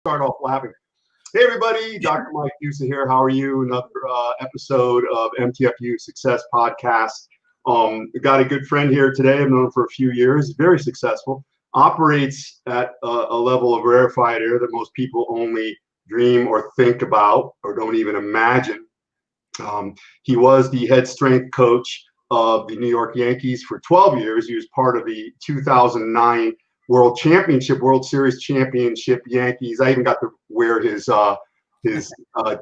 start off laughing. Hey, everybody, Dr. Mike Dusa here. How are you? Another episode of MTFU Success Podcast. Got a good friend here today. I've known him for a few years. Very successful. Operates at a level of rarefied air that most people only dream or think about or don't even imagine. He was the head strength coach of the New York Yankees for 12 years. He was part of the 2009 World Series championship Yankees. I even got to wear his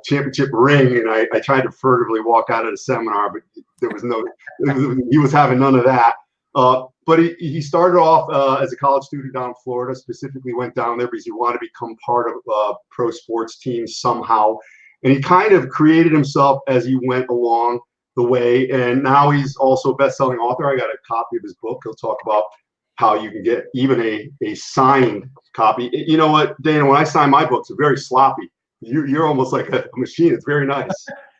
championship ring, and I tried to furtively walk out of the seminar, but there was he was having none of that. But he started off as a college student down in Florida, specifically went down there because he wanted to become part of pro sports teams somehow. And he kind of created himself as he went along the way. And now he's also a best-selling author. I got a copy of his book. He'll talk about how you can get even a signed copy. You know what, Dana, when I sign my books, they're very sloppy. You're almost like a machine. It's very nice.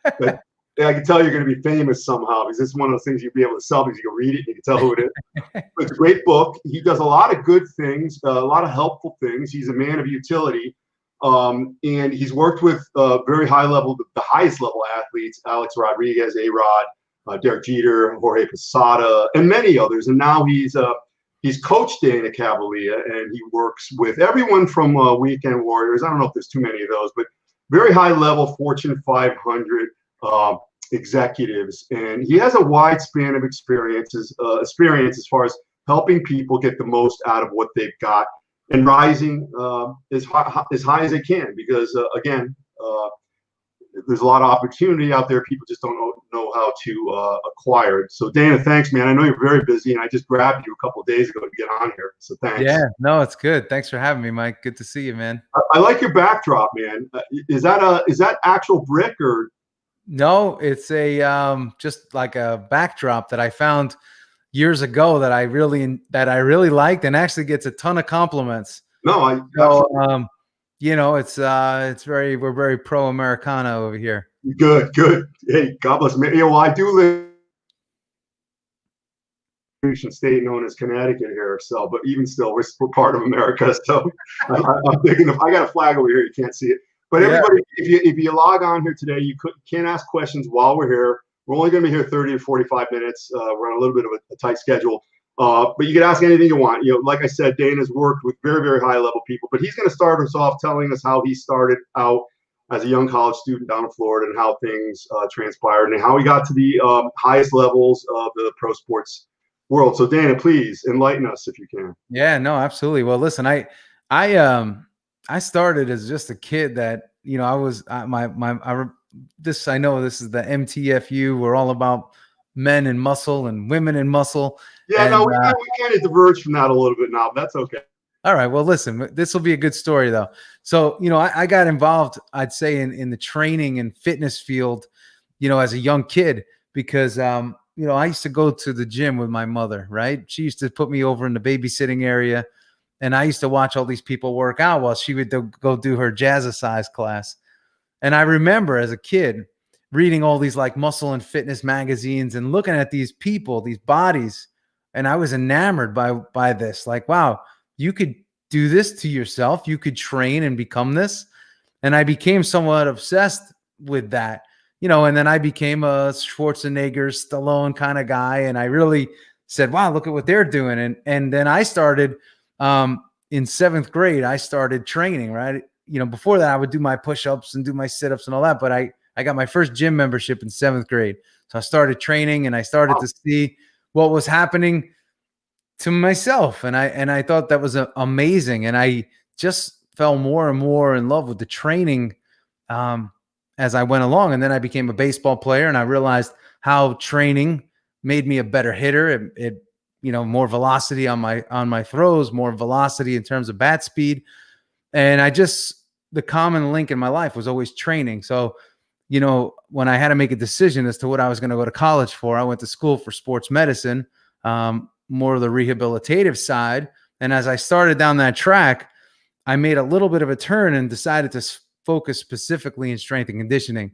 But I can tell you're going to be famous somehow because this is one of those things you'll be able to sell because you can read it and you can tell who it is. But it's a great book. He does a lot of good things, a lot of helpful things. He's a man of utility. And he's worked with very high level, the highest level athletes, Alex Rodriguez, A-Rod, Derek Jeter, Jorge Posada, and many others. And now he's coached Dana Cavalea, and he works with everyone from Weekend Warriors. I don't know if there's too many of those, but very high level Fortune 500 executives. And he has a wide span of experience as far as helping people get the most out of what they've got and rising as high as they can, because again, there's a lot of opportunity out there. People just don't know how to acquire it. So Dana, thanks, man. I know you're very busy, and I just grabbed you a couple of days ago to get on here. So thanks. Yeah, no, it's good. Thanks for having me, Mike. Good to see you, man. I like your backdrop, man. Is that actual brick or? No, it's a just like a backdrop that I found years ago that I really liked, and actually gets a ton of compliments. No, we're very pro Americana over here. Good. Hey, God bless me. Well, I do live in a state known as Connecticut here, so but even still, we're part of America. So I'm thinking I got a flag over here. You can't see it, but everybody, if you log on here today, you can ask questions while we're here. We're only going to be here 30 to 45 minutes. We're on a little bit of a tight schedule. But you can ask anything you want. Like I said, Dana's worked with very, very high level people, but he's going to start us off telling us how he started out as a young college student down in Florida and how things transpired and how he got to the highest levels of the pro sports world. So Dana, please enlighten us if you can. Yeah, no, absolutely. Well, listen, I started as just a kid that, I was I know this is the MTFU. We're all about men and muscle and women and muscle. Yeah, and, we kind of diverge from that a little bit now, but that's okay. All right. Well, listen, this will be a good story, though. So, I got involved, I'd say, in the training and fitness field, as a young kid, because, I used to go to the gym with my mother, right? She used to put me over in the babysitting area, and I used to watch all these people work out while she would go do her jazzercise class. And I remember as a kid reading all these like muscle and fitness magazines and looking at these people, these bodies, and I was enamored by this. Like, wow, you could do this to yourself. You could train and become this. And I became somewhat obsessed with that, and then I became a Schwarzenegger, Stallone kind of guy. And I really said, wow, look at what they're doing. And then I started in seventh grade, I started training, right? Before that I would do my push-ups and do my sit-ups and all that, but I got my first gym membership in seventh grade. So I started training and I started to see what was happening to myself. And I thought that was amazing. And I just fell more and more in love with the training as I went along. And then I became a baseball player, and I realized how training made me a better hitter. It more velocity on my throws, more velocity in terms of bat speed. And the common link in my life was always training. So, when I had to make a decision as to what I was going to go to college for, I went to school for sports medicine, more of the rehabilitative side. And as I started down that track, I made a little bit of a turn and decided to focus specifically in strength and conditioning.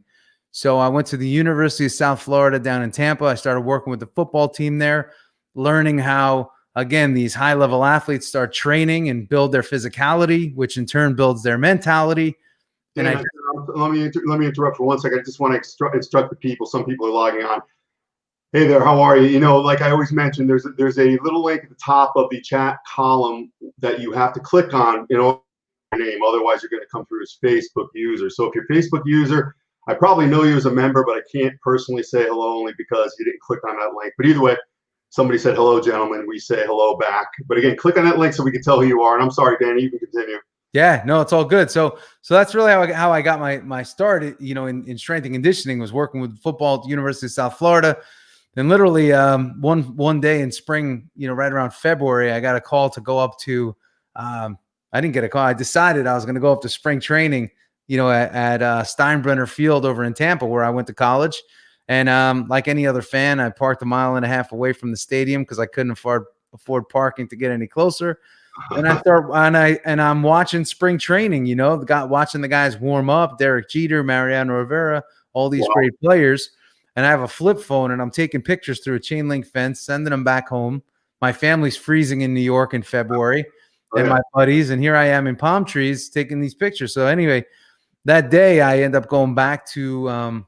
So I went to the University of South Florida down in Tampa. I started working with the football team there, learning how again, these high level athletes start training and build their physicality, which in turn builds their mentality. And Dan, let me interrupt for 1 second. I just want to instruct the people. Some people are logging on. Hey there, how are you? You know, like I always mention, there's a little link at the top of the chat column that you have to click on, you know, your name. Otherwise, you're going to come through as Facebook user. So if you're a Facebook user, I probably know you as a member, but I can't personally say hello only because you didn't click on that link. But either way, somebody said hello, gentlemen. We say hello back. But again, click on that link so we can tell who you are. And I'm sorry, Danny, you can continue. Yeah, no, it's all good. So that's really how I got my start, you know, in strength and conditioning, was working with football at the University of South Florida. And literally one day in spring, you know, right around February, I got a call to go up to, I didn't get a call. I decided I was going to go up to spring training, you know, at Steinbrenner Field over in Tampa, where I went to college. And like any other fan, I parked 1.5 miles away from the stadium because I couldn't afford parking to get any closer. And I'm watching spring training, you know, watching the guys warm up, Derek Jeter, Mariano Rivera, all these great players. And I have a flip phone and I'm taking pictures through a chain link fence, sending them back home. My family's freezing in New York in February and my buddies. And here I am in palm trees taking these pictures. So anyway, that day I end up going back to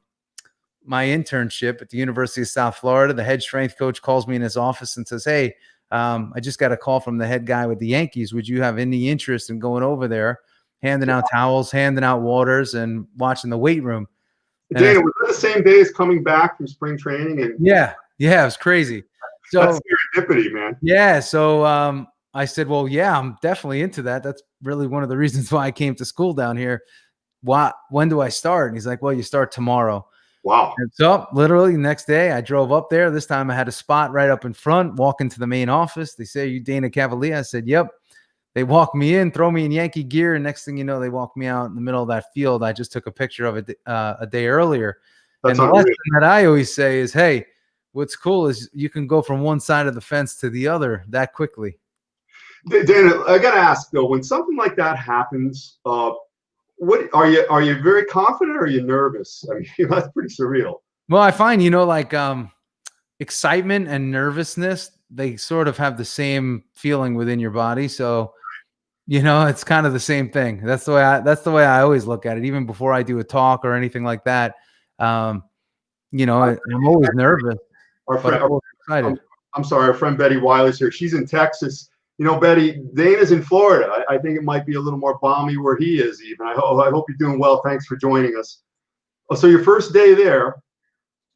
my internship at the University of South Florida. The head strength coach calls me in his office and says, hey, I just got a call from the head guy with the Yankees. Would you have any interest in going over there, handing out towels, handing out waters, and watching the weight room? Dana, was that the same day as coming back from spring training? And yeah, it was crazy. So that's serendipity, man. Yeah, so I said, well, yeah, I'm definitely into that. That's really one of the reasons why I came to school down here. When do I start? And he's like, well, you start tomorrow. Wow. And so literally next day I drove up there. This time I had a spot right up in front, walk into the main office. They say, you Dana Cavalea? I said, yep. They walk me in, throw me in Yankee gear, and next thing you know, they walk me out in the middle of that field. I just took a picture of it a day earlier. That's and the lesson that I always say is, hey, what's cool is you can go from one side of the fence to the other that quickly. Dana, I got to ask though, when something like that happens, what are you very confident or are you nervous? I mean, that's pretty surreal. Well, I find, you know, like excitement and nervousness, they sort of have the same feeling within your body. So, you know, it's kind of the same thing. That's the way I always look at it, even before I do a talk or anything like that. You know, I'm always nervous. I'm sorry, our friend Betty Wiley's here. She's in Texas. You know, Betty, Dana's in Florida. I think it might be a little more balmy where he is even. I hope you're doing well. Thanks for joining us. So your first day there,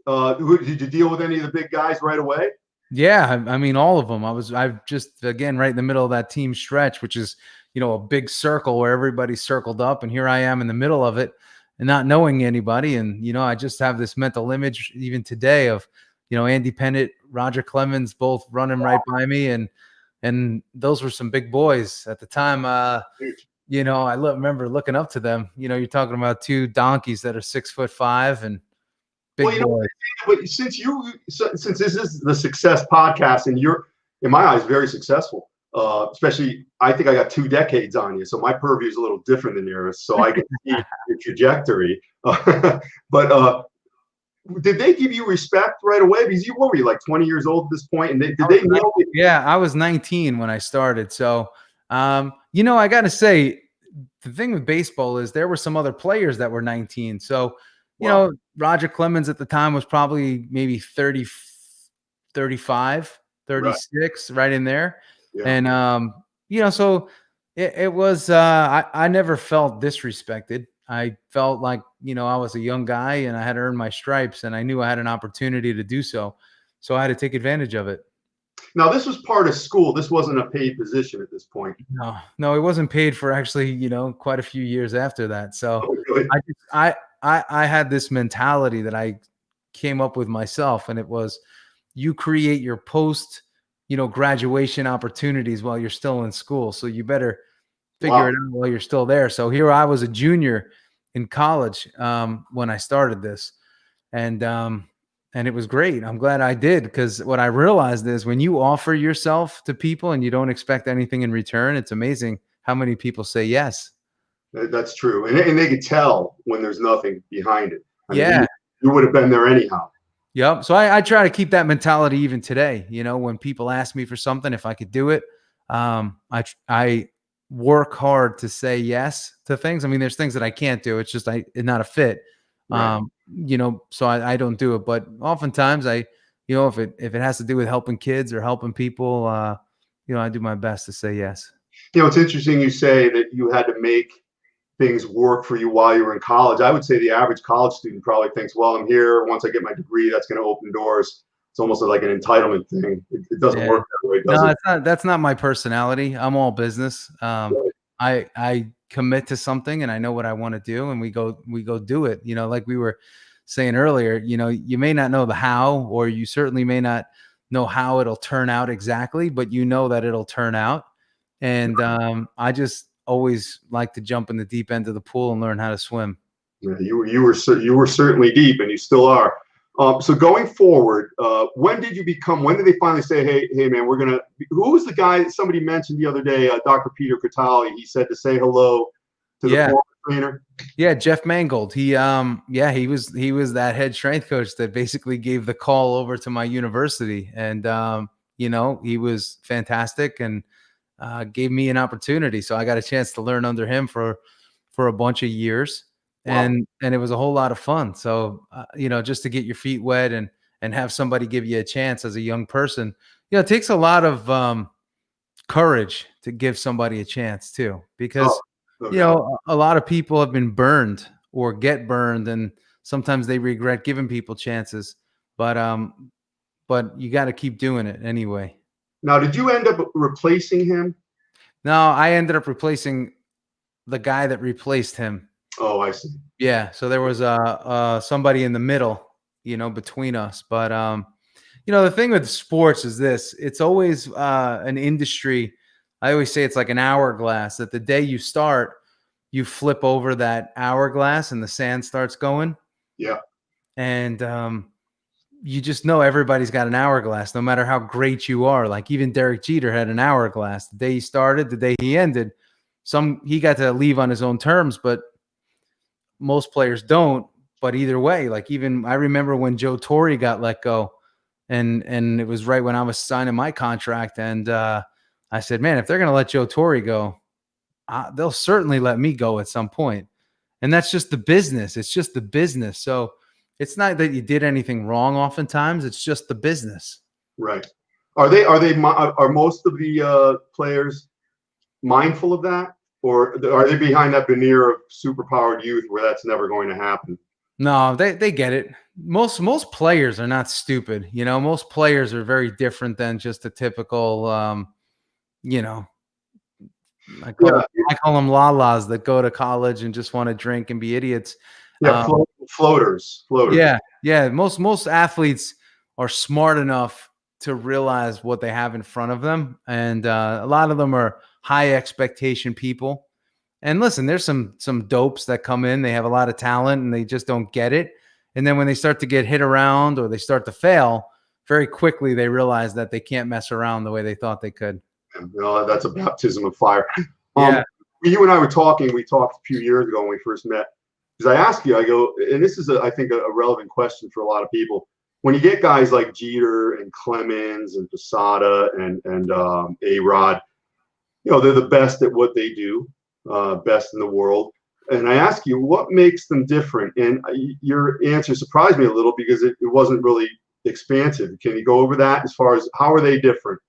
did you deal with any of the big guys right away? Yeah, I mean, all of them. I've just, again, right in the middle of that team stretch, which is, you know, a big circle where everybody's circled up. And here I am in the middle of it and not knowing anybody. And, you know, I just have this mental image even today of, you know, Andy Pettitte, Roger Clemens, both running right by me. And those were some big boys at the time. You know, I remember looking up to them. You know, you're talking about two donkeys that are 6'5" and big boys. But since this is the Success Podcast and you're, in my eyes, very successful, especially I think I got 2 decades on you, so my purview is a little different than yours, so I can see your trajectory. But did they give you respect right away? Because what were you, like 20 years old at this point? And did they know? Yeah, I was 19 when I started. So, you know, I got to say, the thing with baseball is there were some other players that were 19. So, you know, Roger Clemens at the time was probably maybe 30, 35, 36, right in there. Yeah. And, you know, so it was, I never felt disrespected. I felt like, you know, I was a young guy and I had earned my stripes and I knew I had an opportunity to do so. So I had to take advantage of it. Now, this was part of school. This wasn't a paid position at this point. No, it wasn't paid for actually, you know, quite a few years after that. So really? I had this mentality that I came up with myself, and it was you create your post, you know, graduation opportunities while you're still in school. So you better figure it out while you're still there. So here I was a junior in college when I started this, and it was great. I'm glad I did, because what I realized is when you offer yourself to people and you don't expect anything in return, it's amazing how many people say yes. That's true. And they could tell when there's nothing behind it. I mean, you would have been there anyhow. Yep. So I try to keep that mentality even today. You know, when people ask me for something, if I could do it, I work hard to say yes to things. I mean, there's things that I can't do. It's just it's not a fit. Right. You know, so I don't do it. But oftentimes you know, if it has to do with helping kids or helping people, you know, I do my best to say yes. You know, it's interesting you say that you had to make things work for you while you were in college. I would say the average college student probably thinks, well, I'm here. Once I get my degree, that's going to open doors. It's almost like an entitlement thing. It doesn't Yeah. work that way, does No, it? it's not. That's not my personality. I'm all business. Right. I commit to something and I know what I want to do, and we go do it. You know, like we were saying earlier. You know, you may not know the how, or you certainly may not know how it'll turn out exactly, but you know that it'll turn out. And I just always like to jump in the deep end of the pool and learn how to swim. Yeah, you were certainly deep, and you still are. So going forward, when did you become? When did they finally say, "Hey, man, we're gonna"? Who was the guy that somebody mentioned the other day? Dr. Peter Catali. He said to say hello to the Yeah. former trainer. Yeah, Jeff Mangold. Yeah, he was that head strength coach that basically gave the call over to my university, and you know, he was fantastic and gave me an opportunity. So I got a chance to learn under him for a bunch of years, Wow. and it was a whole lot of fun. So you know, just to get your feet wet and have somebody give you a chance as a young person, you know, it takes a lot of courage to give somebody a chance too, Oh, because no you doubt. know, a lot of people have been burned or get burned, and sometimes they regret giving people chances. But but you got to keep doing it anyway. Now, did you end up replacing him? No, I ended up replacing the guy that replaced him. Oh, I see. Yeah, so there was somebody in the middle, you know, between us. But you know, the thing with sports is this: it's always an industry. I always say it's like an hourglass. That the day you start, you flip over that hourglass, and the sand starts going, Yeah. and you just know everybody's got an hourglass, no matter how great you are. Like even Derek Jeter had an hourglass. The day he started, the day he ended. He got to leave on his own terms, but most players don't. But either way, like even I remember when Joe Torre got let go, and it was right when I was signing my contract, and I said, man, if they're gonna let Joe Torre go, they'll certainly let me go at some point. And that's just the business. It's just the business. So it's not that you did anything wrong. Oftentimes, it's just the business. Right. Are most of the players mindful of that, or are they behind that veneer of superpowered youth where that's never going to happen? No, they get it. Most players are not stupid. You know, most players are very different than just a typical. You know, Yeah. I call them lalas that go to college and just want to drink and be idiots. Yeah. Floaters. Yeah, yeah. Most athletes are smart enough to realize what they have in front of them, and a lot of them are high expectation people. And listen, there's some dopes that come in. They have a lot of talent, and they just don't get it. And then when they start to get hit around or they start to fail, very quickly they realize that they can't mess around the way they thought they could. That's a baptism of fire. Yeah, You and I were talking. We talked a few years ago when we first met. Because I asked you, I go, and this is, I think, a relevant question for a lot of people. When you get guys like Jeter and Clemens and Posada and A-Rod, you know, they're the best at what they do, best in the world. And I ask you, what makes them different? And your answer surprised me a little because it wasn't really expansive. Can you go over that as far as how are they different?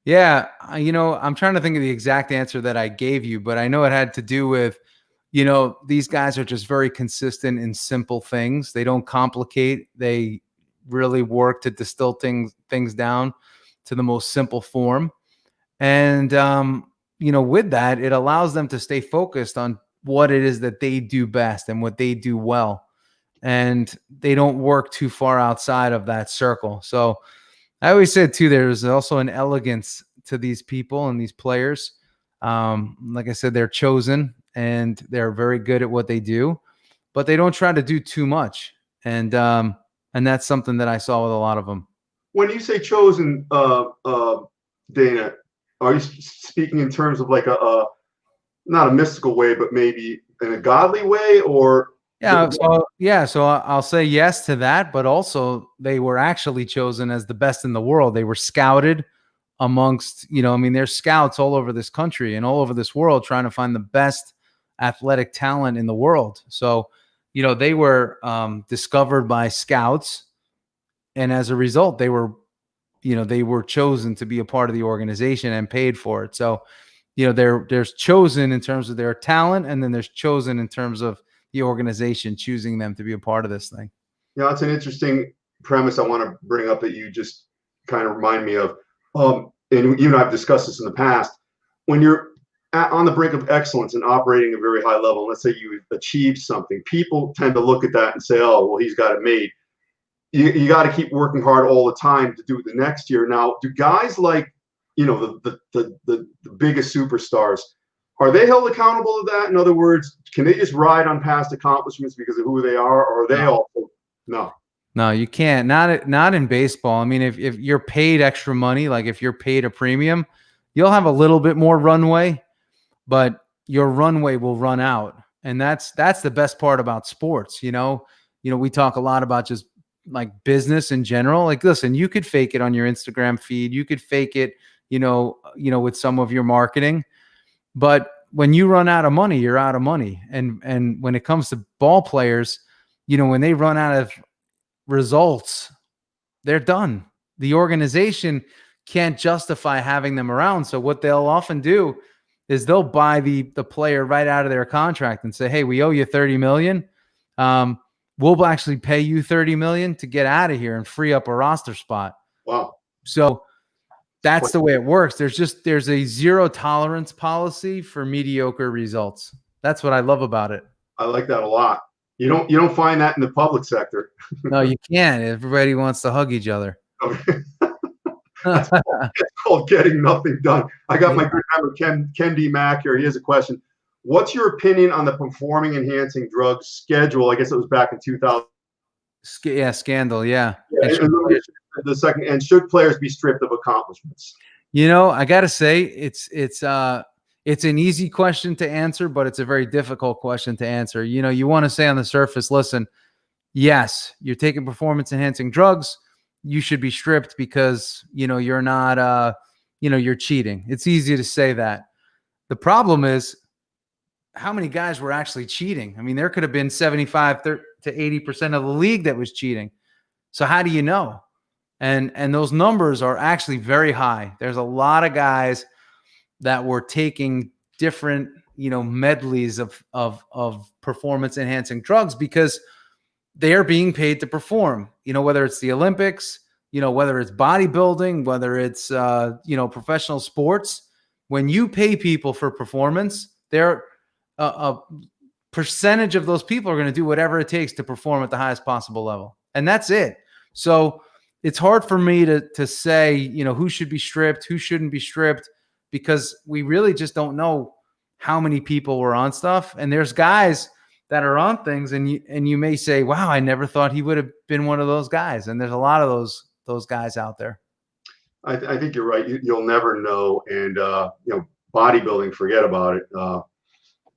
yeah. You know, I'm trying to think of the exact answer that I gave you, but I know it had to do with, you know, these guys are just very consistent in simple things. They don't complicate. They really work to distill things down to the most simple form. And you know, with that, it allows them to stay focused on what it is that they do best and what they do well. And they don't work too far outside of that circle. So I always said too, there's also an elegance to these people and these players. Like I said, they're chosen and they're very good at what they do, but they don't try to do too much. And that's something that I saw with a lot of them. When you say chosen, Dana, are you speaking in terms of like a not a mystical way, but maybe in a godly way, or So I'll say yes to that, but also they were actually chosen as the best in the world. They were scouted amongst, I mean, there's scouts all over this country and all over this world trying to find the best athletic talent in the world. So, they were discovered by scouts, and as a result, they were chosen to be a part of the organization and paid for it. So, there's chosen in terms of their talent, and then there's chosen in terms of the organization choosing them to be a part of this thing. Yeah, that's an interesting premise I want to bring up that you just kind of remind me of. And you and I have discussed this in the past. When you're on the brink of excellence and operating at a very high level, let's say you achieve something, people tend to look at that and say, oh, well, he's got it made. You got to keep working hard all the time to do it the next year. Now, do guys like, the biggest superstars, are they held accountable to that? In other words, can they just ride on past accomplishments because of who they are, or are they also no? No, you can't. Not in baseball. I mean, if you're paid extra money, like if you're paid a premium, you'll have a little bit more runway, but your runway will run out. And that's the best part about sports. We talk a lot about just like business in general. Like, listen, you could fake it on your Instagram feed. You could fake it, with some of your marketing. But when you run out of money, you're out of money. And when it comes to ball players, when they run out of results, they're done. The organization can't justify having them around. So what they'll often do is they'll buy the player right out of their contract and say, hey, we owe you $30 million. We'll actually pay you $30 million to get out of here and free up a roster spot. Wow. So that's the way it works. There's a zero tolerance policy for mediocre results. That's what I love about it. I like that a lot. You don't find that in the public sector. No, you can't. Everybody wants to hug each other. That's called getting nothing done. I got my good friend Ken D. Mack here. He has a question. What's your opinion on the performing enhancing drugs schedule? I guess it was back in 2000. Yeah, scandal. Yeah. The second, and should players be stripped of accomplishments? I got to say, it's an easy question to answer, but it's a very difficult question to answer. You want to say on the surface, listen, yes, you're taking performance enhancing drugs. You should be stripped because, you're not, you're cheating. It's easy to say that. The problem is how many guys were actually cheating. I mean, there could have been 75 to 80% of the league that was cheating. So how do you know? And those numbers are actually very high. There's a lot of guys that were taking different, medleys of performance enhancing drugs because they are being paid to perform, whether it's the Olympics, whether it's bodybuilding, whether it's, professional sports. When you pay people for performance, they're a percentage of those people are going to do whatever it takes to perform at the highest possible level. And that's it. So it's hard for me to say, who should be stripped, who shouldn't be stripped, because we really just don't know how many people were on stuff. And there's guys that are on things, and you may say, wow, I never thought he would have been one of those guys. And there's a lot of those guys out there. I think you're right. You'll never know. And, bodybuilding, forget about it.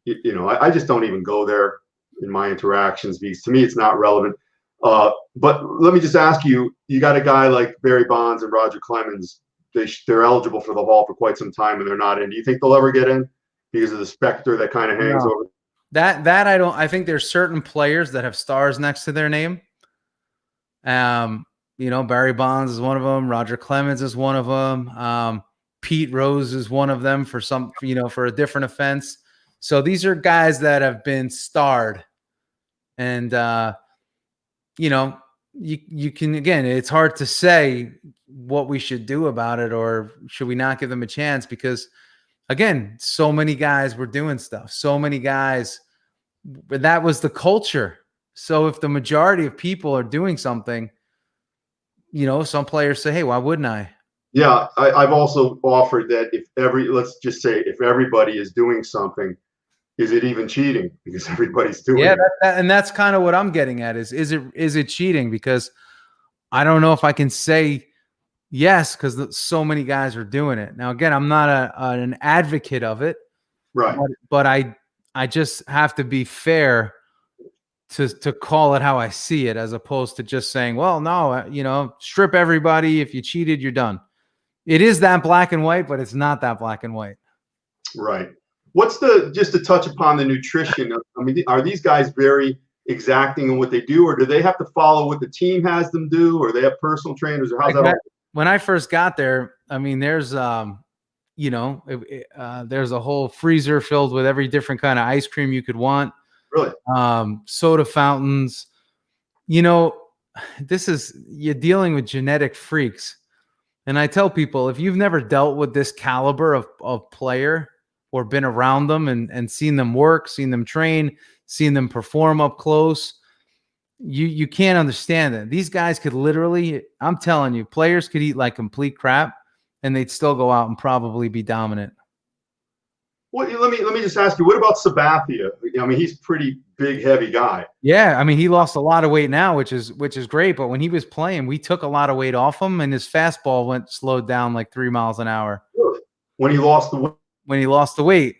I just don't even go there in my interactions because to me, it's not relevant. But let me just ask you, you got a guy like Barry Bonds and Roger Clemens. They're eligible for the Hall for quite some time and they're not in. Do you think they'll ever get in because of the specter that kind of hangs over? That I don't. I think there's certain players that have stars next to their name. Barry Bonds is one of them. Roger Clemens is one of them. Pete Rose is one of them for for a different offense. So these are guys that have been starred, and you can, again, it's hard to say what we should do about it, or should we not give them a chance? Because again, so many guys were doing stuff. So many guys, but that was the culture. So if the majority of people are doing something, some players say, hey, why wouldn't I? Yeah. I've also offered that let's just say if everybody is doing something, is it even cheating? Because everybody's doing it. And that's kind of what I'm getting at is it cheating? Because I don't know if I can say yes, because so many guys are doing it. Now, again, I'm not an advocate of it. Right. But I just have to be fair to call it how I see it, as opposed to just saying, well, no, strip everybody. If you cheated, you're done. It is that black and white, but it's not that black and white. Right. What's just to touch upon the nutrition? I mean, are these guys very exacting in what they do, or do they have to follow what the team has them do, or they have personal trainers, or how's that all? When I first got there, I mean, there's there's a whole freezer filled with every different kind of ice cream you could want. Really? Soda fountains. You're dealing with genetic freaks. And I tell people, if you've never dealt with this caliber of player or been around them and seen them work, seen them train, seen them perform up close, you can't understand it. These guys could literally, I'm telling you, players could eat like complete crap and they'd still go out and probably be dominant. Well, let me just ask you, what about Sabathia? I mean, he's a pretty big, heavy guy. Yeah, I mean, he lost a lot of weight now, which is great. But when he was playing, we took a lot of weight off him, and his fastball slowed down like 3 miles an hour. Really? When he lost the weight? When he lost the weight.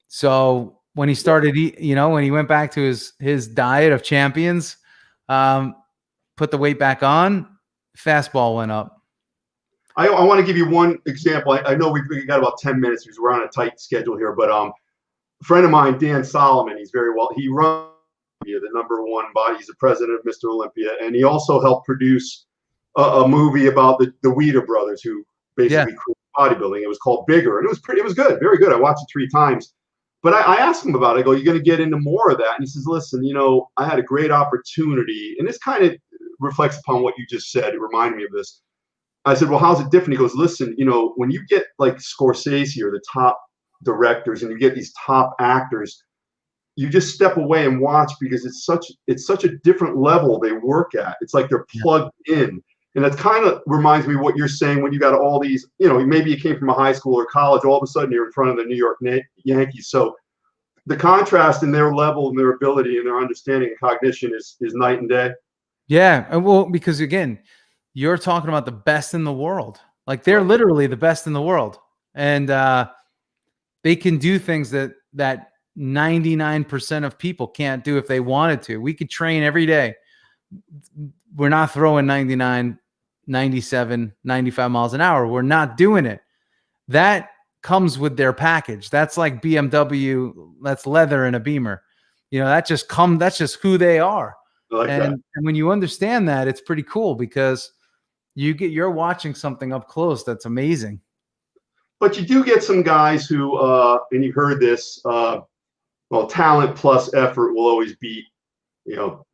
So when he started, when he went back to his diet of champions, put the weight back on, fastball went up. I want to give you one example. I know we've got about 10 minutes because we're on a tight schedule here, but a friend of mine, Dan Solomon, he's very well. He runs the #1 body. He's the president of Mr. Olympia, and he also helped produce a movie about the Weider brothers who basically created bodybuilding. It was called Bigger, and it was good, very good. I watched it 3 times. But I asked him about it. I go, "You're going to get into more of that?" And he says, "Listen, I had a great opportunity," and this kind of reflects upon what you just said. It reminded me of this. I said, "Well, how's it different?" He goes, "Listen, when you get like Scorsese or the top directors and you get these top actors, you just step away and watch because it's such a different level they work at. It's like they're plugged in." And that kind of reminds me of what you're saying when you got all these, maybe you came from a high school or college, all of a sudden you're in front of the New York Yankees. So the contrast in their level and their ability and their understanding and cognition is night and day. Yeah. And well, because again, you're talking about the best in the world. Like they're literally the best in the world. And they can do things that 99% of people can't do if they wanted to. We could train every day. We're not throwing 99, 97, 95 miles an hour. We're not doing it. That comes with their package. That's like BMW. That's leather in a Beamer. That's just who they are. And when you understand that, it's pretty cool because you're watching something up close that's amazing. But you do get some guys who, and you heard this, talent plus effort will always beat,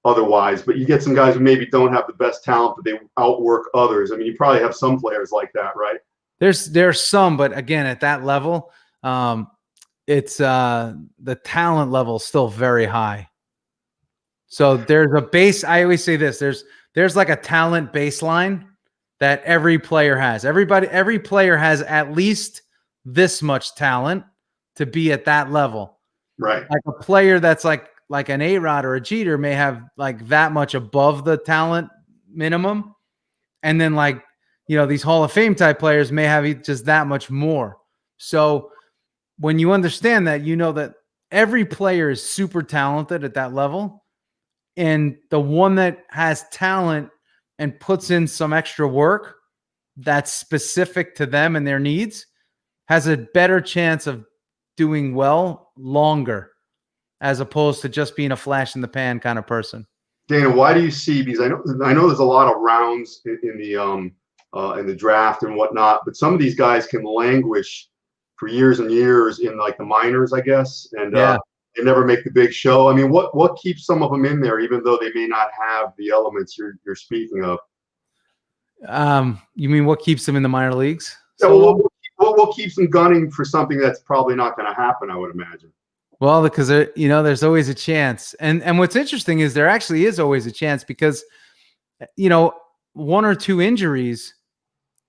otherwise. But you get some guys who maybe don't have the best talent, but they outwork others. I mean, you probably have some players like that, right? There's some, but again, at that level, it's the talent level is still very high. So there's a base. I always say this: there's like a talent baseline that every player has. Every player has at least this much talent to be at that level. Right. Like a player that's like an A-Rod or a Jeter may have like that much above the talent minimum. And then these Hall of Fame type players may have just that much more. So when you understand that, that every player is super talented at that level. And the one that has talent and puts in some extra work that's specific to them and their needs has a better chance of doing well longer, as opposed to just being a flash in the pan kind of person. Dana, why do you see? Because I know there's a lot of rounds in the draft and whatnot, but some of these guys can languish for years and years in like the minors, I guess, and they never make the big show. I mean, what keeps some of them in there, even though they may not have the elements you're speaking of? You mean what keeps them in the minor leagues? Yeah, what keeps them gunning for something that's probably not going to happen, I would imagine. Well, because there's always a chance. And what's interesting is there actually is always a chance because, 1 or 2 injuries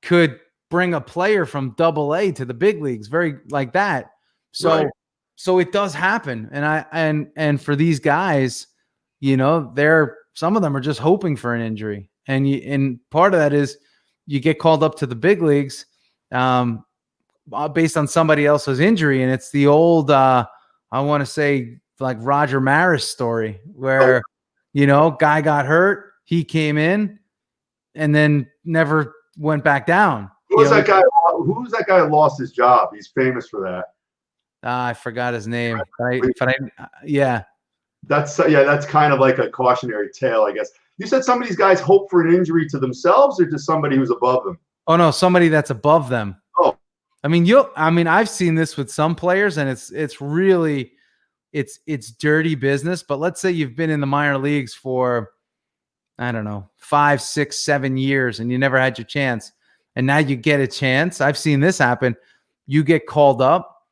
could bring a player from AA to the big leagues, very like that. So, right. So it does happen. And for these guys, some of them are just hoping for an injury. And part of that is you get called up to the big leagues based on somebody else's injury. And it's the old, I want to say like Roger Maris story where, guy got hurt, he came in and then never went back down. Who was that guy? Who's that guy who lost his job? He's famous for that. I forgot his name. Yeah. That's kind of like a cautionary tale, I guess. You said some of these guys hope for an injury to themselves or to somebody who's above them? Oh no, somebody that's above them. Oh, I mean, I've seen this with some players, and it's really, it's dirty business. But let's say you've been in the minor leagues for, I don't know, 5, 6, 7 years, and you never had your chance, and now you get a chance. I've seen this happen. You get called up,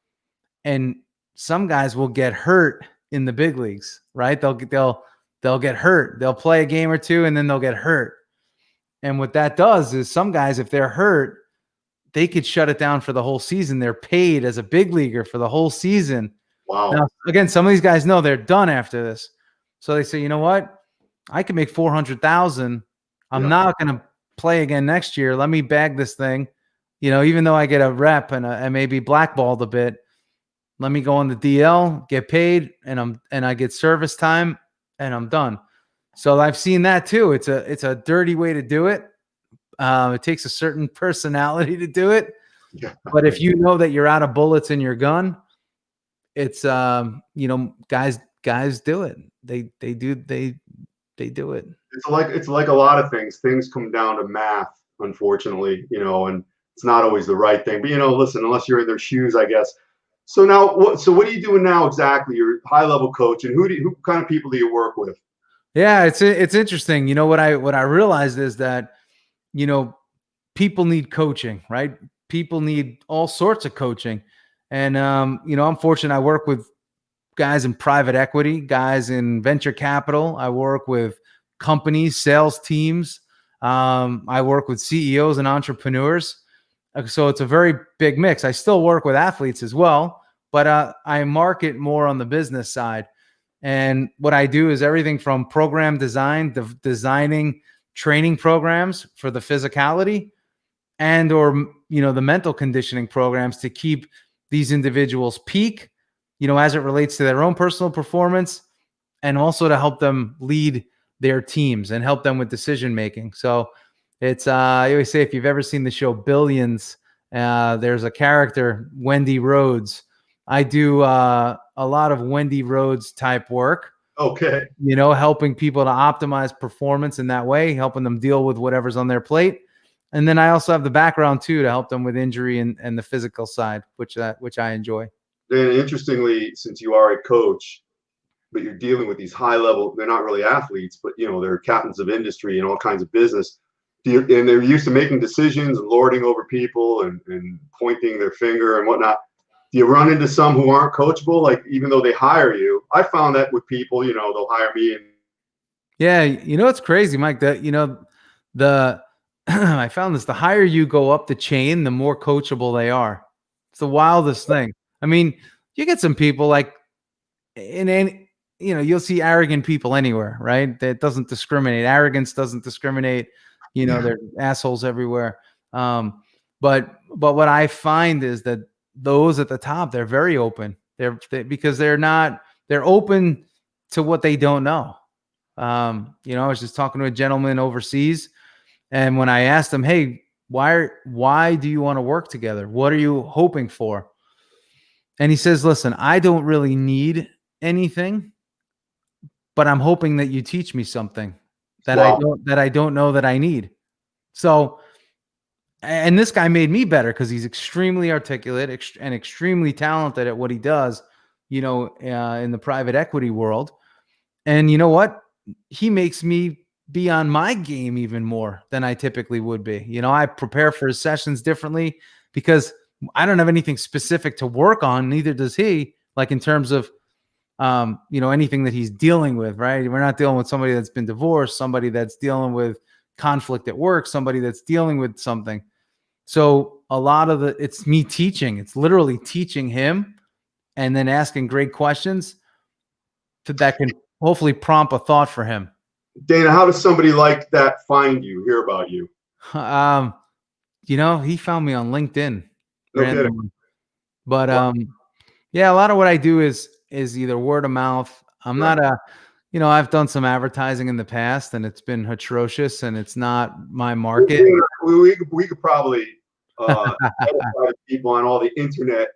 and some guys will get hurt in the big leagues, right? They'll get hurt. They'll play a game or two, and then they'll get hurt. And what that does is some guys, if they're hurt, they could shut it down for the whole season. They're paid as a big leaguer for the whole season. Wow. Now, again, some of these guys know they're done after this. So they say, you know what? I can make $400,000. I'm not going to play again next year. Let me bag this thing. Even though I get a rep and maybe blackballed a bit, let me go on the DL, get paid, and I get service time, and I'm done. So I've seen that too. It's a dirty way to do it. It takes a certain personality to do it. Yeah. But if you know that you're out of bullets in your gun, it's guys do it. They do it. It's like a lot of things. Things come down to math, unfortunately, and it's not always the right thing. But listen, unless you're in their shoes, I guess. So now, what are you doing now exactly? You're a high-level coach, and who kind of people do you work with? Yeah, it's interesting. What I realized is that, people need coaching, right? People need all sorts of coaching. And, I'm fortunate. I work with guys in private equity, guys in venture capital. I work with companies, sales teams. I work with CEOs and entrepreneurs. So it's a very big mix. I still work with athletes as well, but I market more on the business side. And what I do is everything from program design, designing training programs for the physicality and or the mental conditioning programs to keep these individuals peak, as it relates to their own personal performance, and also to help them lead their teams and help them with decision making. So it's I always say, if you've ever seen the show Billions, there's a character, Wendy Rhodes. I do a lot of Wendy Rhodes type work. Okay. Helping people to optimize performance in that way, helping them deal with whatever's on their plate. And then I also have the background too to help them with injury and the physical side, which I enjoy. And interestingly, since you are a coach, but you're dealing with these high level, they're not really athletes, but they're captains of industry and all kinds of business. And they're used to making decisions and lording over people and pointing their finger and whatnot. Do you run into some who aren't coachable? Like, even though they hire you, I found that with people, they'll hire me. And yeah, it's crazy, Mike. That I found this: the higher you go up the chain, the more coachable they are. It's the wildest thing. I mean, you get some people like you'll see arrogant people anywhere, right? That doesn't discriminate. Arrogance doesn't discriminate. They're assholes everywhere. But what I find is that those at the top, they're very open. Because they're open to what they don't know. I was just talking to a gentleman overseas, and when I asked him, hey, why do you want to work together? What are you hoping for? And he says, listen, I don't really need anything, but I'm hoping that you teach me something that I don't know that I need. So, and this guy made me better because he's extremely articulate and extremely talented at what he does, in the private equity world. And you know what? He makes me be on my game even more than I typically would be. I prepare for his sessions differently because I don't have anything specific to work on. Neither does he, like in terms of, anything that he's dealing with, right? We're not dealing with somebody that's been divorced, somebody that's dealing with conflict at work, somebody that's dealing with something. So a lot of it's me teaching. It's literally teaching him and then asking great questions that can hopefully prompt a thought for him. Dana, how does somebody like that find you, hear about you? He found me on LinkedIn. No kidding. But yeah, a lot of what I do is is either word of mouth. I'm Right. not I've done some advertising in the past and it's been atrocious and it's not my market. We could probably edify people on all the internet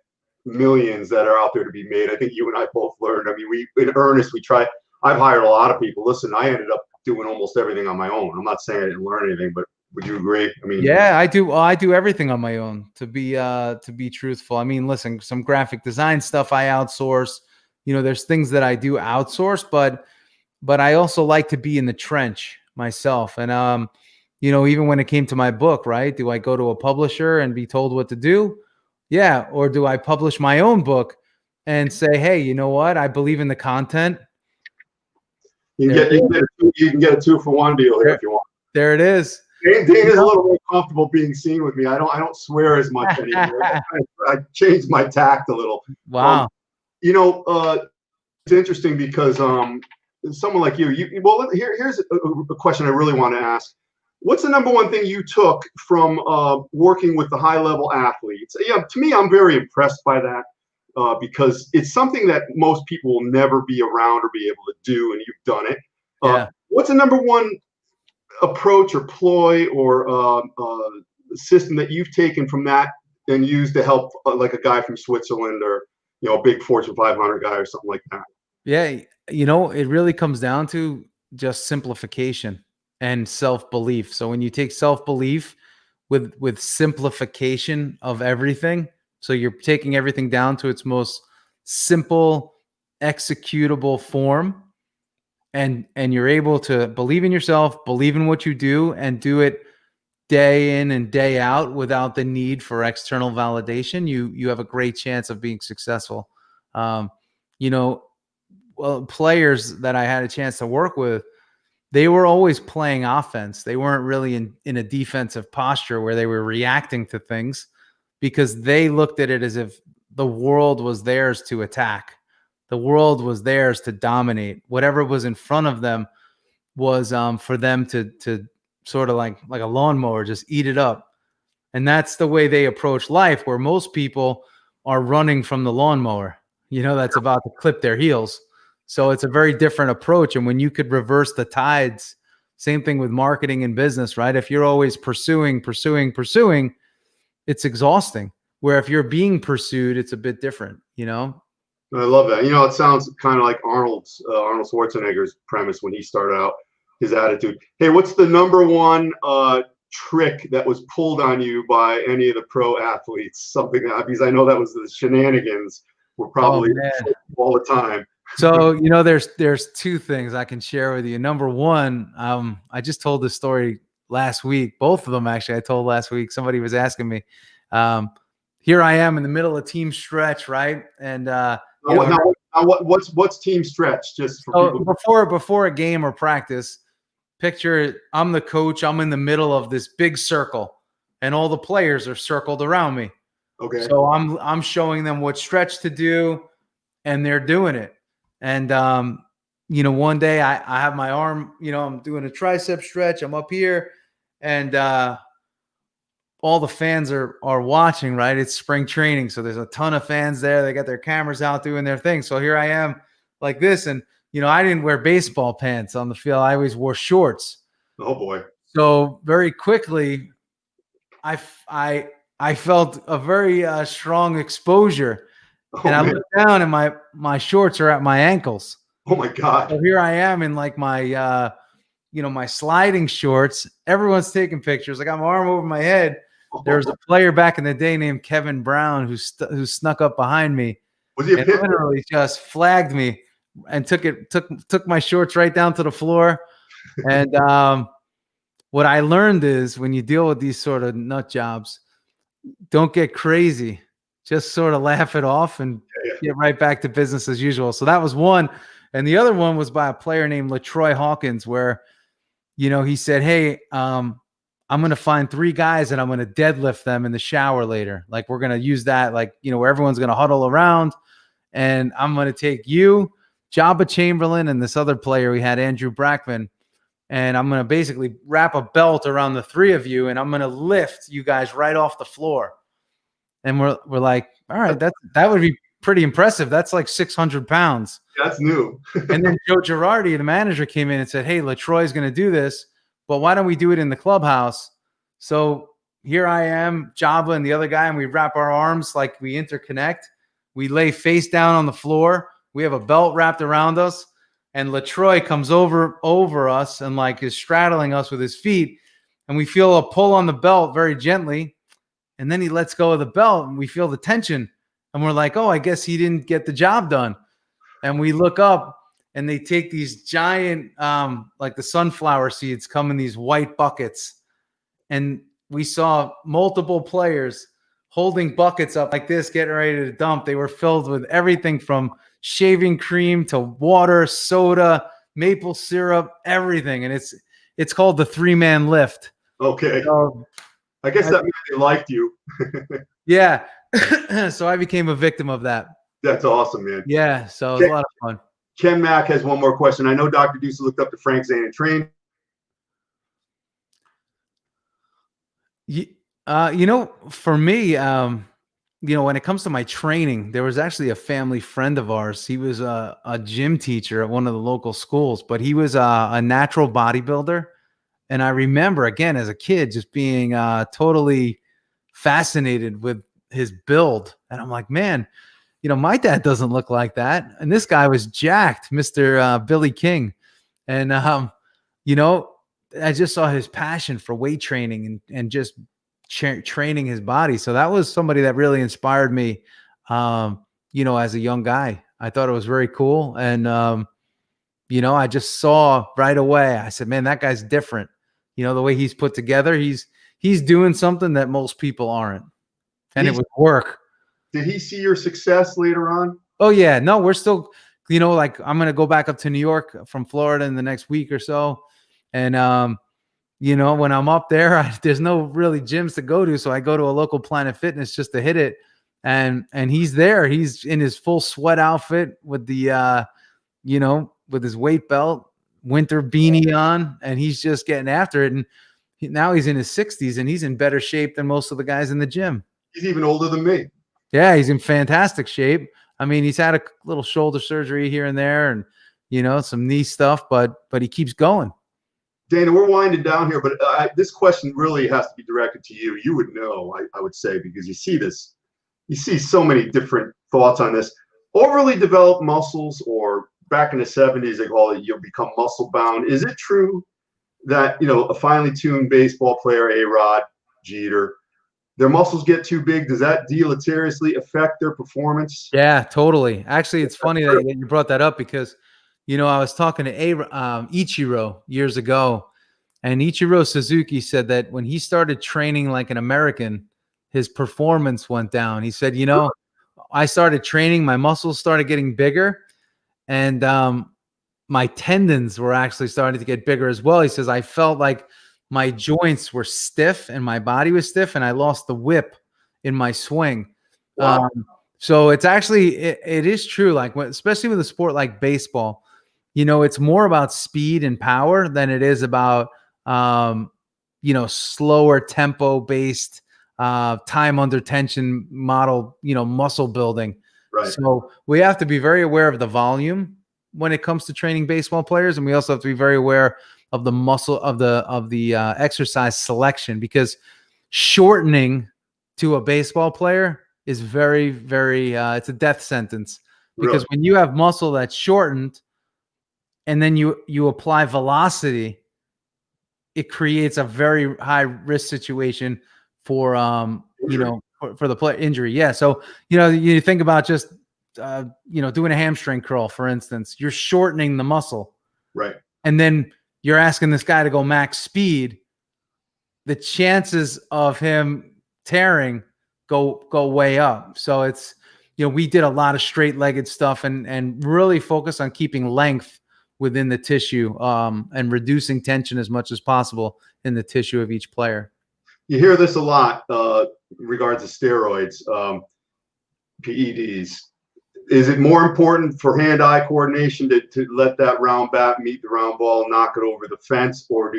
millions that are out there to be made. I think you and I both learned. I mean, in earnest, we tried. I've hired a lot of people. Listen, I ended up doing almost everything on my own. I'm not saying I didn't learn anything, but would you agree? I mean, Yeah, I do. I do everything on my own to be truthful. I mean, listen, some graphic design stuff I outsource. There's things that I do outsource, but I also like to be in the trench myself. And even when it came to my book, right? Do I go to a publisher and be told what to do? Yeah, or do I publish my own book and say, "Hey, you know what? I believe in the content." you can get a 2-for-1 deal here if you want. There it is. Dane is a little more comfortable being seen with me. I don't swear as much anymore. I changed my tact a little. Wow. It's interesting because someone like here's a question I really want to ask. What's the number one thing you took from working with the high-level athletes? Yeah, to me, I'm very impressed by that because it's something that most people will never be around or be able to do, and you've done it. Yeah. What's the number one approach or ploy or system that you've taken from that and used to help like a guy from Switzerland or a big Fortune 500 guy or something like that? Yeah, it really comes down to just simplification and self-belief. So when you take self-belief with simplification of everything, so you're taking everything down to its most simple executable form, and you're able to believe in yourself, believe in what you do, and do it day in and day out without the need for external validation, you have a great chance of being successful. Players that I had a chance to work with, they were always playing offense. They weren't really in a defensive posture where they were reacting to things, because they looked at it as if the world was theirs to attack. The world was theirs to dominate. Whatever was in front of them was for them to sort of like a lawnmower, just eat it up. And that's the way they approach life, where most people are running from the lawnmower, that's about to clip their heels. So it's a very different approach. And when you could reverse the tides, same thing with marketing and business, right? If you're always pursuing, it's exhausting. Where if you're being pursued, it's a bit different, I love that. It sounds kind of like Arnold Schwarzenegger's premise when he started out, his attitude. Hey, what's the number one trick that was pulled on you by any of the pro athletes? Something that, because I know that was the shenanigans were probably all the time. So, there's two things I can share with you. Number one, I just told this story last week. Both of them, actually, I told last week. Somebody was asking me. Here I am in the middle of team stretch, right? And what's team stretch? Just for people. Before a game or practice, picture I'm the coach. I'm in the middle of this big circle, and all the players are circled around me. Okay. So I'm showing them what stretch to do, and they're doing it. And one day I have my arm. I'm doing a tricep stretch. I'm up here, and all the fans are watching, right? It's spring training. So there's a ton of fans there. They got their cameras out doing their thing. So here I am like this. And, I didn't wear baseball pants on the field. I always wore shorts. Oh boy. So very quickly, I felt a very strong exposure. And I looked down and my shorts are at my ankles. Oh my God. So here I am in like my, my sliding shorts. Everyone's taking pictures. I got my arm over my head. There was a player back in the day named Kevin Brown who snuck up behind me. Was he a pitcher? Literally just flagged me and took my shorts right down to the floor. And what I learned is when you deal with these sort of nut jobs, don't get crazy. Just sort of laugh it off and get right back to business as usual. So that was one. And the other one was by a player named LaTroy Hawkins, where, he said, hey, I'm going to find 3 guys and I'm going to deadlift them in the shower later. Like, we're going to use that, like, where everyone's going to huddle around. And I'm going to take you, Jabba Chamberlain, and this other player we had, Andrew Brackman. And I'm going to basically wrap a belt around the 3 of you. And I'm going to lift you guys right off the floor. And we're like, all right, that would be pretty impressive. That's like 600 pounds. That's new. And then Joe Girardi, the manager, came in and said, hey, LaTroy's going to do this, but why don't we do it in the clubhouse? So here I am, Java and the other guy, and we wrap our arms like we interconnect. We lay face down on the floor. We have a belt wrapped around us, and LaTroy comes over us and like is straddling us with his feet, and we feel a pull on the belt very gently, and then he lets go of the belt, and we feel the tension, and we're like, oh, I guess he didn't get the job done. And we look up, and they take these giant, like the sunflower seeds, come in these white buckets, and we saw multiple players holding buckets up like this, getting ready to dump. They were filled with everything from shaving cream to water, soda, maple syrup, everything. And it's called the 3-man lift. Okay. I guess that means they liked you. Yeah. So I became a victim of that. That's awesome, man. Yeah. So it was a lot of fun. Ken Mack has one more question. I know Dr. Deuce looked up to Frank Zane and trained. For me, when it comes to my training, there was actually a family friend of ours. He was a gym teacher at one of the local schools, but he was a natural bodybuilder. And I remember, again, as a kid, just being totally fascinated with his build. And I'm like, man, my dad doesn't look like that. And this guy was jacked, Mr. Billy King. And, I just saw his passion for weight training and just training his body. So that was somebody that really inspired me, as a young guy. I thought it was very cool. And, I just saw right away, I said, man, that guy's different. The way he's put together, he's doing something that most people aren't. And it would work. Did he see your success later on? Oh, yeah. No, we're still, like I'm going to go back up to New York from Florida in the next week or so. And, when I'm up there, there's no really gyms to go to. So I go to a local Planet Fitness just to hit it. And he's there. He's in his full sweat outfit with the, with his weight belt, winter beanie on, and he's just getting after it. And now he's in his 60s and he's in better shape than most of the guys in the gym. He's even older than me. Yeah, he's in fantastic shape. I mean, he's had a little shoulder surgery here and there and, some knee stuff, but he keeps going. Dana, we're winding down here, but this question really has to be directed to you. You would know, I would say, because you see this. You see so many different thoughts on this. Overly developed muscles, or back in the 70s, they call it, you'll become muscle bound. Is it true that, a finely tuned baseball player, A-Rod, Jeter, their muscles get too big? Does that deleteriously affect their performance? Yeah, totally. Actually, it's funny that you brought that up because, I was talking to Ichiro years ago, and Ichiro Suzuki said that when he started training like an American, his performance went down. He said, I started training, my muscles started getting bigger, and my tendons were actually starting to get bigger as well. He says, I felt like my joints were stiff and my body was stiff, and I lost the whip in my swing. Wow. So it's actually, it is true. Like, especially with a sport like baseball, it's more about speed and power than it is about, slower tempo based, time under tension model, muscle building. Right. So we have to be very aware of the volume when it comes to training baseball players. And we also have to be very aware of the muscle of the exercise selection, because shortening to a baseball player is very, very, it's a death sentence, because when you have muscle that's shortened and then you apply velocity, it creates a very high risk situation for, for the player injury. Yeah. So, you think about just, doing a hamstring curl, for instance, you're shortening the muscle. Right. And then you're asking this guy to go max speed. The chances of him tearing go way up. So it's, we did a lot of straight-legged stuff and really focus on keeping length within the tissue, and reducing tension as much as possible in the tissue of each player. You hear this a lot in regards to steroids, PEDs. Is it more important for hand-eye coordination to let that round bat meet the round ball and knock it over the fence, or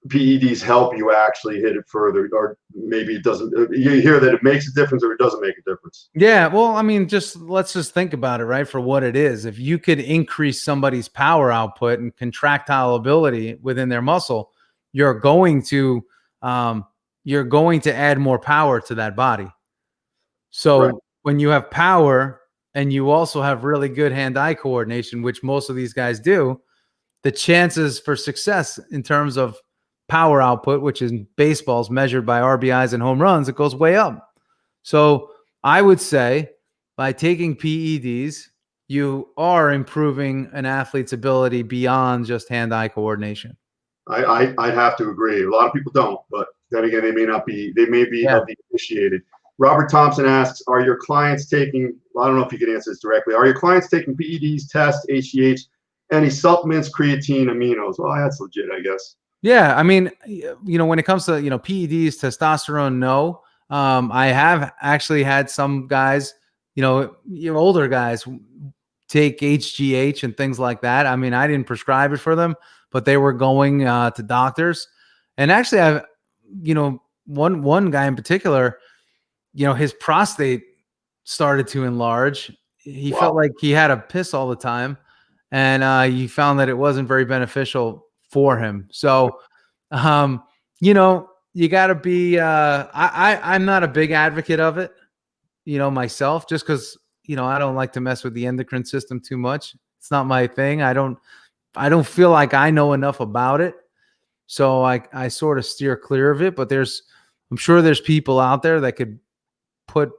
PEDs help you actually hit it further, or maybe it doesn't. You hear that it makes a difference or it doesn't make a difference. Yeah, well, I mean, let's just think about it, right? For what it is. If you could increase somebody's power output and contractile ability within their muscle, you're going to add more power to that body. So Right. when you have power and you also have really good hand-eye coordination, which most of these guys do, the chances for success in terms of power output, which in baseball is measured by RBIs and home runs, it goes way up. So I would say by taking PEDs, you are improving an athlete's ability beyond just hand-eye coordination. I'd have to agree. A lot of people don't, but then again, they may be initiated. Robert Thompson asks, are your clients taking, I don't know if you can answer this directly, are your clients taking PEDs, tests, HGH, any supplements, creatine, aminos? Well, that's legit, I guess. Yeah, I mean, when it comes to, PEDs, testosterone, no. I have actually had some guys, older guys take HGH and things like that. I mean, I didn't prescribe it for them, but they were going to doctors. And actually, I've, one guy in particular, his prostate started to enlarge. He felt like he had to piss all the time. And he found that it wasn't very beneficial for him. So, you got to be, I'm not a big advocate of it, myself, just because, I don't like to mess with the endocrine system too much. It's not my thing. I don't feel like I know enough about it. So I sort of steer clear of it, but I'm sure there's people out there that could put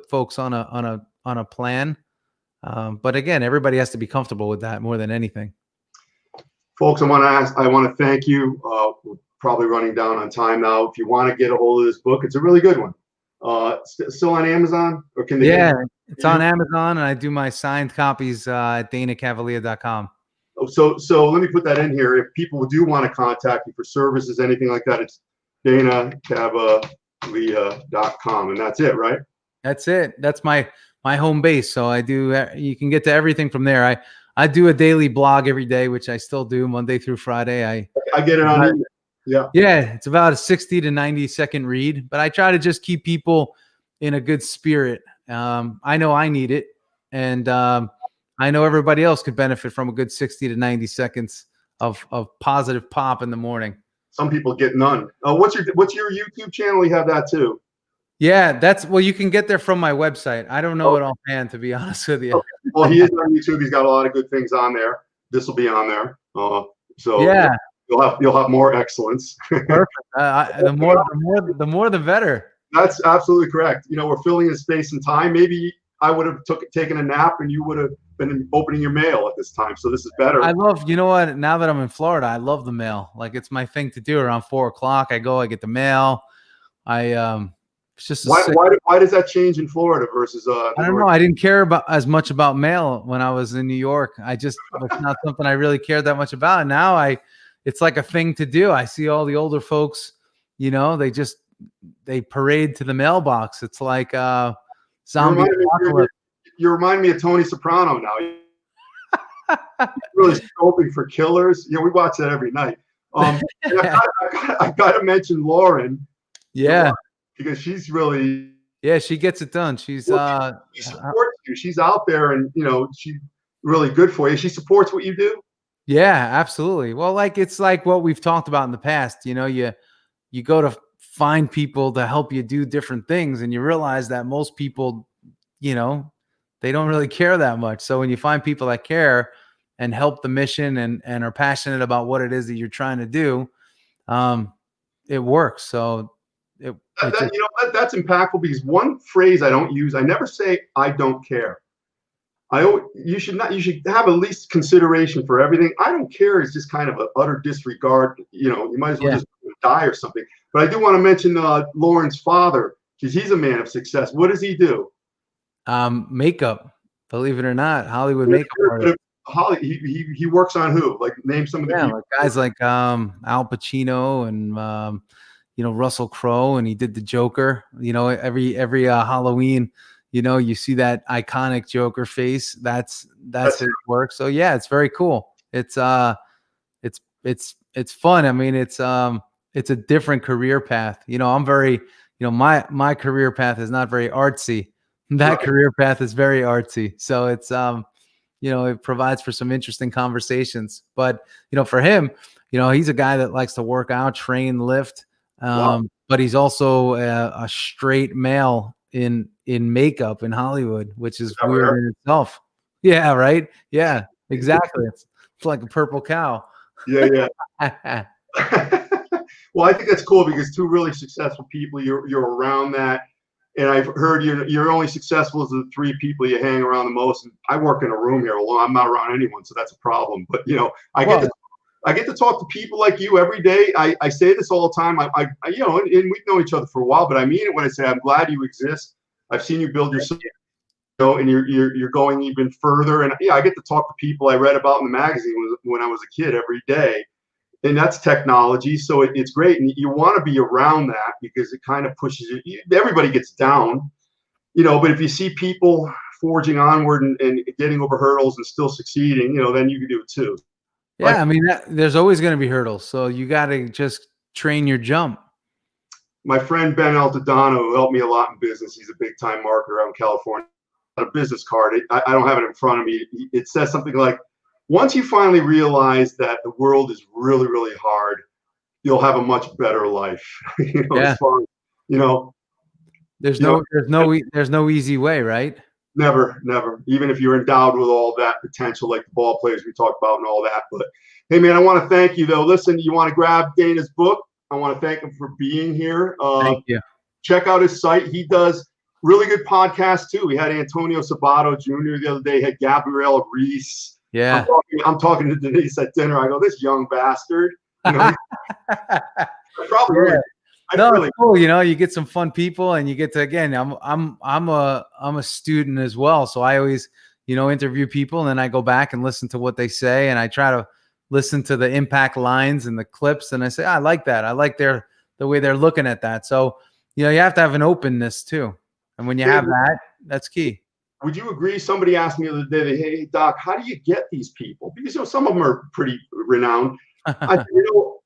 folks on a plan. But again, everybody has to be comfortable with that more than anything. Folks, I want to thank you. We're probably running down on time now. If you want to get a hold of this book, it's a really good one. Still on Amazon, or can they? Yeah, it's on Amazon, and I do my signed copies at DanaCavalea.com. So let me put that in here. If people do want to contact you for services, anything like that, it's DanaCavalea.com, and that's it, right? That's it. That's my home base. So you can get to everything from there. I do a daily blog every day, which I still do Monday through Friday. I get it on email. Yeah. Yeah. It's about a 60 to 90 second read, but I try to just keep people in a good spirit. I know I need it. And I know everybody else could benefit from a good 60 to 90 seconds of positive pop in the morning. Some people get none. What's your YouTube channel? You have that too. Yeah, you can get there from my website. I don't know it offhand, to be honest with you. Okay. Well, he is on YouTube. He's got a lot of good things on there. This will be on there. So yeah, you'll have more excellence. Perfect. The more, the better. That's absolutely correct. We're filling in space and time. Maybe I would have taken a nap and you would have been opening your mail at this time. So this is better. I love, now that I'm in Florida, I love the mail. Like, it's my thing to do. Around 4:00, I get the mail. It's just why does that change in Florida versus I don't know. I didn't care as much about mail when I was in New York. It's not something I really cared that much about. And now it's like a thing to do. I see all the older folks, they parade to the mailbox. It's like zombie apocalypse. You remind me of Tony Soprano now. Really scoping for killers. We watch that every night. I got to mention Lauren. Yeah. Because she's really, she gets it done. She supports you. She's out there, and she's really good for you. She supports what you do. Yeah, absolutely. Well, it's like what we've talked about in the past. You go to find people to help you do different things, and you realize that most people, they don't really care that much. So when you find people that care and help the mission and are passionate about what it is that you're trying to do, it works. So. That's impactful, because one phrase I don't use, I never say I don't care. You should have at least consideration for everything. I don't care is just kind of an utter disregard. You might as well just die or something. But I do want to mention Lauren's father, because he's a man of success. What does he do? Makeup, believe it or not, Hollywood makeup artist. He works on who? Like, name some of the people. Like guys like Al Pacino and Russell Crowe, and he did the Joker. Every Halloween, you see that iconic Joker face. That's his work. So yeah, it's very cool. It's it's fun. I mean, it's a different career path. I'm very, my career path is not very artsy. That Right. career path is very artsy. So it's it provides for some interesting conversations. But for him, he's a guy that likes to work out, train, lift. Wow. But he's also a straight male in makeup in Hollywood, which is that weird rare? in itself. Yeah, right. Yeah, exactly. It's like a purple cow. Yeah, yeah. Well, I think that's cool because two really successful people, you're around that. And I've heard you're only successful as the three people you hang around the most. And I work in a room here alone. I'm not around anyone, so that's a problem. But I get to talk to people like you every day. I say this all the time. I and we've known each other for a while, but I mean it when I say I'm glad you exist. I've seen you build yourself, and you're going even further. And I get to talk to people I read about in the magazine when I was a kid every day. And that's technology, so it's great, and you want to be around that because it kind of pushes you. Everybody gets down, but if you see people forging onward and getting over hurdles and still succeeding, then you can do it too. Yeah, I mean, there's always going to be hurdles, so you got to just train your jump. My friend Ben Altadano, who helped me a lot in business, he's a big time marketer out in California. A business card, I don't have it in front of me. It says something like, once you finally realize that the world is really, really hard, you'll have a much better life. Yeah. As far as, there's no easy way, right? Never. Even if you're endowed with all that potential, like the ball players we talked about and all that. But hey, man, I want to thank you though. Listen, you want to grab Dana's book? I want to thank him for being here. Thank you. Check out his site. He does really good podcasts too. We had Antonio Sabato Jr. the other day. Had Gabrielle Reese. Yeah. I'm talking to Denise at dinner. I go, this young bastard. Probably. Yeah. Really, it's cool. You get some fun people, and you get to, again, I'm a student as well, so I always interview people, and then I go back and listen to what they say, and I try to listen to the impact lines and the clips, and I say, I like that. I like the way they're looking at that. So you have to have an openness too, and when you have that, that's key. Would you agree? Somebody asked me the other day, hey, Doc, how do you get these people? Because some of them are pretty renowned.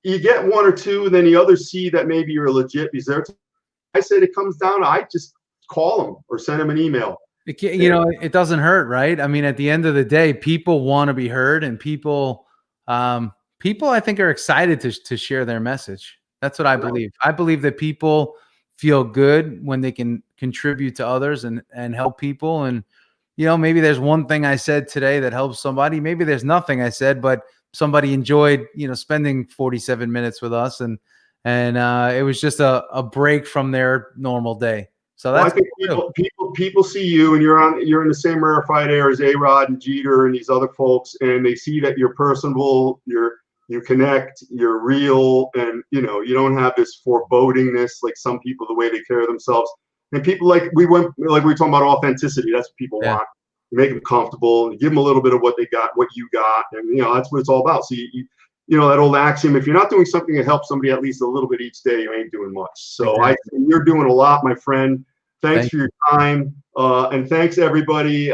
You get one or two, and then the others see that maybe you're legit. I said it comes down to, I just call them or send them an email. It doesn't hurt, right? I mean, at the end of the day, people want to be heard, and people I think are excited to share their message. That's what I believe. I believe that people feel good when they can contribute to others and help people. And, maybe there's one thing I said today that helps somebody. Maybe there's nothing I said, but somebody enjoyed, spending 47 minutes with us. And it was just a break from their normal day. So that's, I think people see you, and you're in the same rarefied air as A-Rod and Jeter and these other folks, and they see that you're personable, you connect, you're real, and you don't have this forebodingness like some people, the way they carry themselves. And people we were talking about authenticity. That's what people want. You make them comfortable, you give them a little bit of what they got, what you got, and that's what it's all about. So that old axiom: if you're not doing something that helps somebody at least a little bit each day, you ain't doing much. So you're doing a lot, my friend. Thanks for your time, and thanks everybody.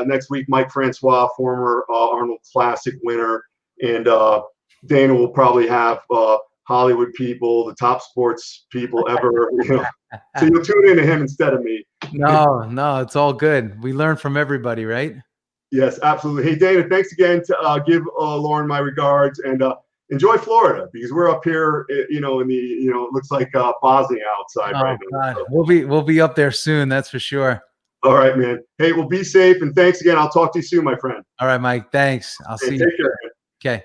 Next week, Mike Francois, former Arnold Classic winner, and Dana will probably have Hollywood people, the top sports people ever. So you'll tune into him instead of me. No, it's all good. We learn from everybody, right? Yes, absolutely. Hey, Dana, thanks again. To give Lauren my regards, and enjoy Florida, because we're up here, in the, it looks like Bosnia outside right now. So. We'll be up there soon. That's for sure. All right, man. Hey, well, be safe, and thanks again. I'll talk to you soon, my friend. All right, Mike. Thanks. I'll see you. Take care. Okay.